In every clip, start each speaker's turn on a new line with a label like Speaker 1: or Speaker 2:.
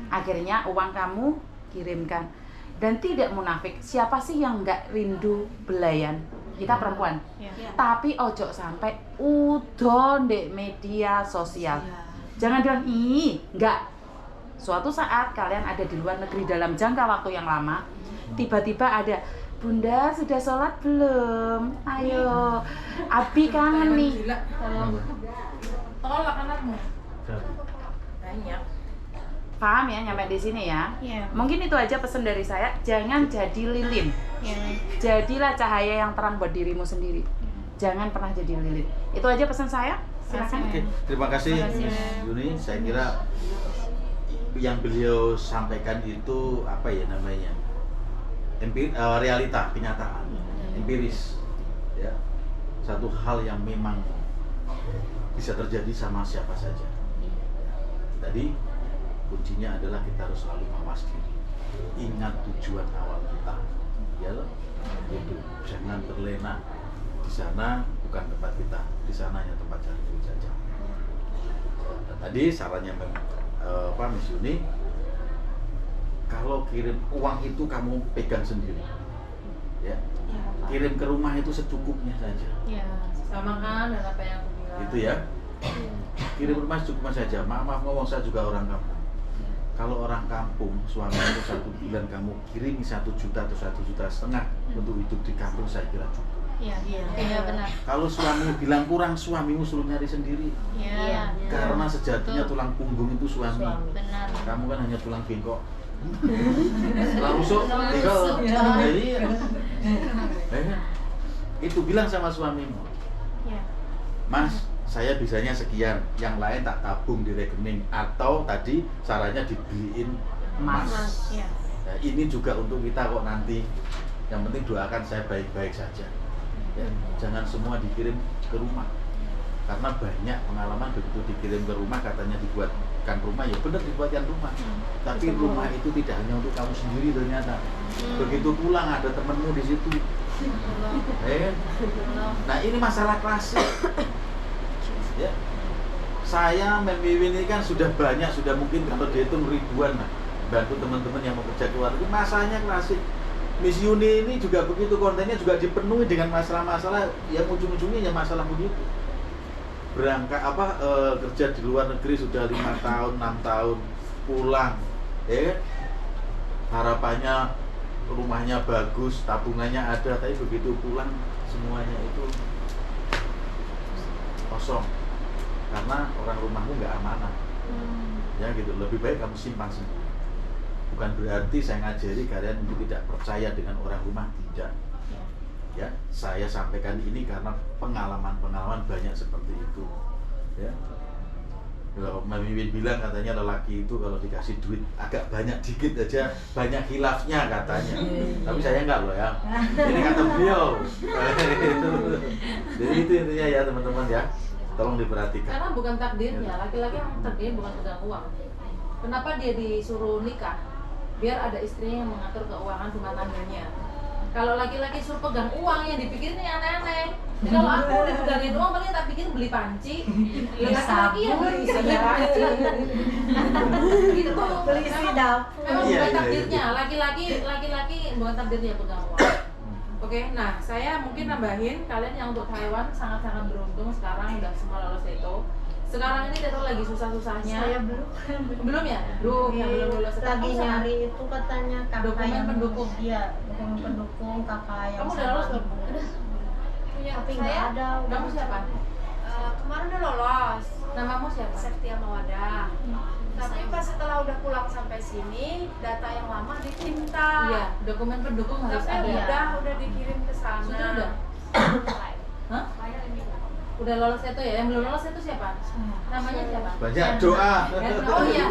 Speaker 1: Akhirnya uang kamu kirimkan. Dan tidak munafik, siapa sih yang nggak rindu belayan? Kita perempuan. Tapi ojo sampai udon di media sosial. Jangan bilang, ih, nggak. Suatu saat kalian ada di luar negeri dalam jangka waktu yang lama, tiba-tiba ada, Bunda sudah sholat belum? Ayo, Abi kangen nih.
Speaker 2: Tolak anakmu. Banyak.
Speaker 1: Paham ya nyampe di sini ya? Mungkin itu aja pesan dari saya, jangan jadi lilin. Jadilah cahaya yang terang buat dirimu sendiri. Jangan pernah jadi lilin. Itu aja pesan saya. Silakan.
Speaker 3: Oke, terima kasih Miss Yuni. Saya kira yang beliau sampaikan itu apa ya namanya, realita, kenyataan, empiris, ya, satu hal yang memang bisa terjadi sama siapa saja. Tadi kuncinya adalah kita harus selalu mawas diri, ingat tujuan awal kita, ya loh, itu jangan terlena di sana, bukan tempat kita, di sana hanya tempat cari duit saja. Tadi sarannya Miss Yuni, kalau kirim uang itu kamu pegang sendiri, ya, kirim ke rumah itu secukupnya saja.
Speaker 2: Sama kan dan apa yang aku bilang.
Speaker 3: Itu ya, kirim rumah secukupnya saja. Maaf ngomong, saya juga orang kampung. Kalau orang kampung, suami itu 1 bulan kamu kirim 1 juta atau 1,5 juta untuk hidup di kampung, saya kira cukup.
Speaker 4: Iya benar.
Speaker 3: Kalau suamimu bilang kurang, suamimu suruh nyari sendiri. Karena sejatinya tulang punggung itu suami.
Speaker 4: Benar.
Speaker 3: Kamu kan hanya tulang bengkok. Tulang rusuk, tinggal. Iya. Itu bilang sama suamimu. Mas, saya bisanya sekian, yang lain tak tabung di rekening, atau tadi sarannya dibeliin emas. Nah, ini juga untuk kita kok nanti. Yang penting doakan saya baik-baik saja. Ya, jangan semua dikirim ke rumah, karena banyak pengalaman begitu dikirim ke rumah katanya dibuatkan rumah, ya benar dibuatkan rumah, tapi rumah itu tidak hanya untuk kamu sendiri ternyata. Begitu pulang ada temenmu di situ. Nah ini masalah klasik. Ya, saya memimpin ini kan sudah banyak, sudah mungkin kalau dihitung ribuan lah, bantu teman-teman yang mau kerja keluar negeri. Masalahnya klasik. Miss Yuni ini juga begitu, kontennya juga dipenuhi dengan masalah-masalah yang ujung-ujungnya ya masalah begitu. Berangkat kerja di luar negeri sudah 5 tahun, 6 tahun, pulang, harapannya rumahnya bagus, tabungannya ada, tapi begitu pulang semuanya itu kosong. Karena orang rumahmu nggak amanah, ya gitu. Lebih baik kamu simpan sendiri. Bukan berarti saya ngajari kalian untuk tidak percaya dengan orang rumah, tidak. Ya, saya sampaikan ini karena pengalaman banyak seperti itu. Ya, kalau Mami bilang katanya lelaki itu kalau dikasih duit agak banyak dikit aja banyak khilafnya katanya. Tapi saya enggak loh ya. Ini kata beliau. Jadi itu intinya ya teman-teman ya. Tolong diperhatikan.
Speaker 2: Karena bukan takdirnya, laki-laki yang takdirnya bukan pegang uang. Kenapa dia disuruh nikah? Biar ada istrinya yang mengatur keuangan rumah tangganya. Kalau laki-laki suruh pegang uang, yang dipikirin yang aneh-aneh. Jadi kalau aku dipegangin uang, paling tak pikir beli panci. Laki-laki yang beli isi panci. Gitu.
Speaker 4: Beli isi dapur.
Speaker 2: Memang bukan takdirnya, laki-laki bukan takdirnya pegang uang. Oke, nah saya mungkin nambahin, kalian yang untuk Taiwan sangat-sangat beruntung sekarang udah semua lolos itu. Sekarang ini Teto lagi susah-susahnya.
Speaker 4: Saya
Speaker 2: belum ya? Belum, yang belum lulus.
Speaker 4: Lagi nyari itu katanya kakak
Speaker 2: dokumen
Speaker 4: yang
Speaker 2: pendukung.
Speaker 4: Iya, dokumen pendukung kakak yang
Speaker 2: Kamu udah lolos belum?
Speaker 5: Udah.
Speaker 4: Tapi nggak ada.
Speaker 2: Kamu siapa?
Speaker 5: Kemarin udah lolos.
Speaker 2: Namamu siapa?
Speaker 5: Septia Mawada. Tapi pas setelah udah pulang sampai sini, data yang lama diminta.
Speaker 2: Iya, dokumen pendukung harus
Speaker 5: Tapi
Speaker 2: ada.
Speaker 5: udah dikirim ke sana.
Speaker 2: Sudah? Hah? Udah lolos itu ya? Yang belum lolos itu siapa? Namanya siapa?
Speaker 3: Banyak doa.
Speaker 2: Oh iya,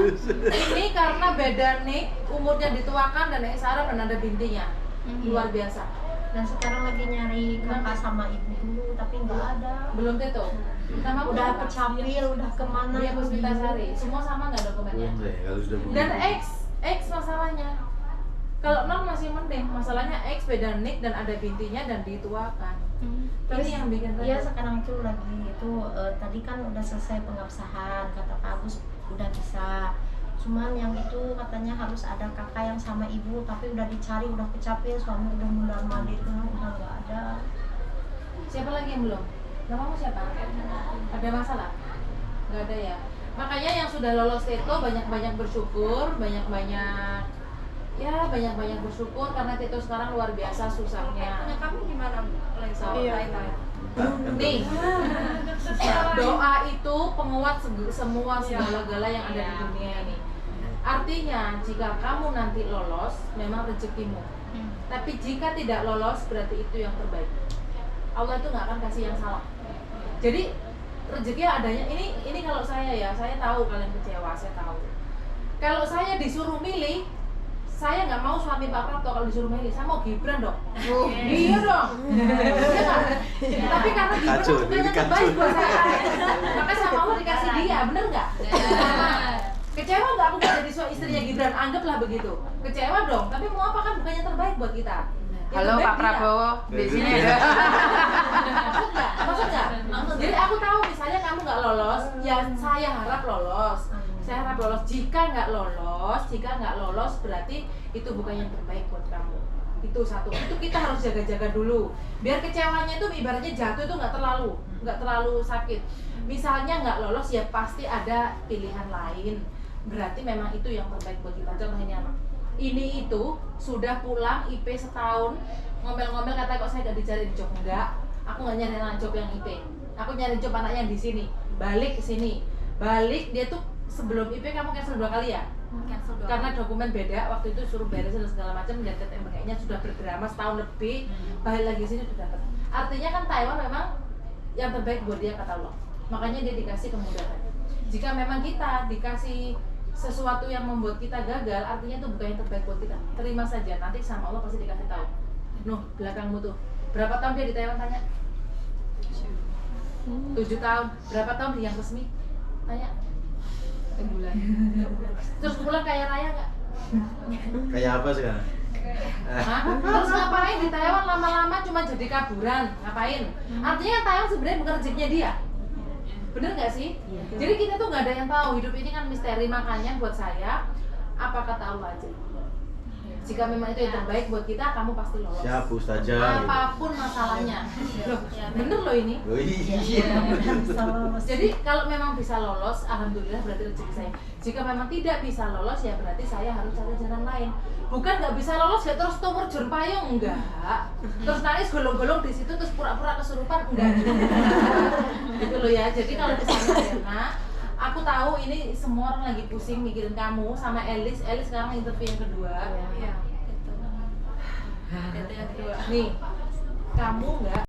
Speaker 2: ini karena beda nik, umurnya dituakan dan Sarah dan ada bintinya. Luar biasa.
Speaker 4: Dan sekarang lagi nyari kakak sama ibu dulu, tapi nggak ada.
Speaker 2: Belum Teto? Nama
Speaker 4: Udah kecapil, udah kemana?
Speaker 2: Dia Puspitasari. Semua sama nggak dokumennya?
Speaker 3: Belum deh, kalau sudah begitu.
Speaker 2: Dan X masalahnya. Kalau non masih mending, masalahnya X beda nik dan ada bintinya dan dituakan.
Speaker 4: Terus
Speaker 2: Ini yang bikin
Speaker 4: iya sekarang tuh lagi itu tadi kan udah selesai pengabsahan, kata Pak Agus udah bisa. Cuman yang itu katanya harus ada kakak yang sama ibu, tapi udah dicari, udah kecapean, suami udah mundar mandir, udah nggak ada.
Speaker 2: Siapa lagi yang belum? Namamu siapa? Ada masalah? Nggak ada ya. Makanya yang sudah lolos Teto banyak-banyak bersyukur, banyak-banyak bersyukur karena Teto sekarang luar biasa susahnya.
Speaker 5: Punya kamu gimana, Lesa?
Speaker 2: Nih, doa itu penguat semua segala-gala yang ada di dunia ini. Artinya jika kamu nanti lolos, memang rezekimu. Tapi jika tidak lolos, berarti itu yang terbaik. Allah itu nggak akan kasih yang salah. Jadi rezekinya adanya. Ini kalau saya tahu kalian kecewa, saya tahu. Kalau saya disuruh milih, saya nggak mau suami Pak Prapto. Kalau disuruh milih, saya mau Gibran dong. Iya dong. Iya nggak? Tapi karena Gibran itu bukan yang terbaik buat saya, maka sama Allah dikasih dia, bener nggak? Kecewa nggak aku nggak jadi istrinya Gibran? Anggaplah begitu. Kecewa dong. Tapi mau apa, kan bukan yang terbaik buat kita.
Speaker 1: Halo Pak Prabowo, di sini ada.
Speaker 2: Maksud nggak? Jadi aku tahu misalnya kamu nggak lolos, ya saya harap lolos. Saya harap lolos. Jika nggak lolos, berarti itu bukan yang terbaik buat kamu. Itu satu. Itu kita harus jaga-jaga dulu. Biar kecewanya itu ibaratnya jatuh itu nggak terlalu sakit. Misalnya nggak lolos, ya pasti ada pilihan lain. Berarti memang itu yang terbaik buat kita. Contohnya apa? Ini itu sudah pulang IP setahun, ngomel-ngomel kata kok saya gak dicari job. Enggak, aku gak nyari anak job yang IP, aku nyari job anak yang di sini. Balik ke sini, dia tuh sebelum IP kamu cancel 2 kali ya?
Speaker 5: Cancel 2
Speaker 2: Karena dokumen beda, waktu itu suruh beresin dan segala macam, dan kayaknya sudah berdrama setahun lebih. Balik lagi sini sudah dapat. Artinya kan Taiwan memang yang terbaik buat dia kata Allah. Makanya dia dikasih kemudahan. Jika memang kita dikasih sesuatu yang membuat kita gagal, artinya itu bukan yang terbaik buat kita. Terima saja, nanti sama Allah pasti dikasih tahu. Nuh, belakangmu tuh. Berapa tahun dia di Taiwan, tanya? 7 tahun. Berapa tahun dia yang resmi? Tanya. Bulan. Terus pulang kaya raya nggak?
Speaker 3: Kayak apa sekarang?
Speaker 2: Hah? Terus ngapain di Taiwan lama-lama cuma jadi kaburan? Ngapain? Artinya kan Taiwan sebenarnya bukan rezekinya dia. Bener nggak sih? Jadi kita tuh nggak ada yang tahu, hidup ini kan misteri. Makanya buat saya, apa kata Allah aja. Jika memang itu yang terbaik buat kita, kamu pasti lolos.
Speaker 3: Siap, Ustazah.
Speaker 2: Apapun masalahnya. Loh, bener loh ini.
Speaker 3: Oh, iya.
Speaker 2: Jadi kalau memang bisa lolos, alhamdulillah berarti rezeki saya. Jika memang tidak bisa lolos, ya berarti saya harus cari jalan lain. Bukan nggak bisa lolos, ya terus terjun payung, enggak. Terus nangis golong-golong di situ, terus pura-pura kesurupan, enggak. Gitu loh ya. Jadi kalau misalnya Mirna, aku tahu ini semua orang lagi pusing mikirin kamu sama Elis sekarang interview yang kedua.
Speaker 5: Iya, itu. Itu yang kedua.
Speaker 2: Nih, kamu nggak